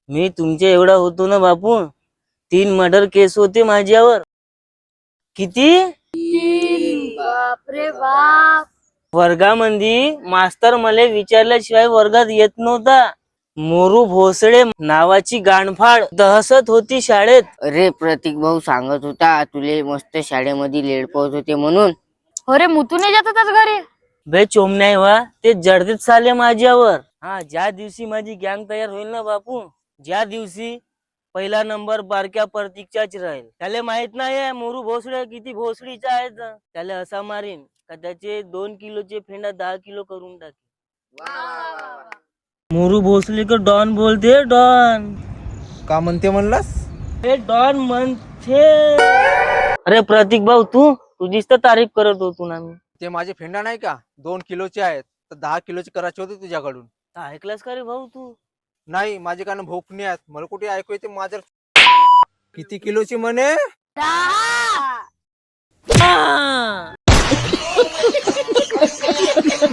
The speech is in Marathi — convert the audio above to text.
मी तुमच्या एवढा होतो ना बापू. 3 मर्डर केस होते माझ्यावर. किती? बापरे बाप. वर्गामध्ये मास्तर मला विचारल्याशिवाय वर्गात येत नव्हता. मोरू भोसळे नावाची गाणफाड दहशत होती शाळेत. अरे प्रतीक भाऊ सांगत होता तुले मस्त शाळेमध्ये लेट पोहोच होते म्हणून. अरे मुतू नाही जात त्याच घरी. बे चोमनाय वा ते जर्दीत चालले माझ्यावर. हा, ज्या दिवशी माझी गँग तयार होईल ना बापू, ज्या दिवशी पहिला नंबर बारक्या प्रतीकचाच राहील. त्याला माहित नाही मोरू भोसळे किती भोसडीचा आहेत. त्याला असा मारीन का त्याचे 2 किलोचे फेंडा 10 किलो करून टाके. मोरू भोसले का डॉन बोलते. डॉन का म्हणते म्हणलास? हे डॉन म्हणते. अरे प्रतीक भाऊ, तुझीच तर तारीफ करत होतो ना मी. ते माझे फेंडा नाही का 2 किलोचे आहेत, तर 10 किलोचे करायचे होते तुझ्याकडून. ऐकलंस का रे भाऊ तू? नाही, माझे कान भोकणे आहेत, मला कुठे ऐकू येते माझं. किती किलोची म्हणे? 10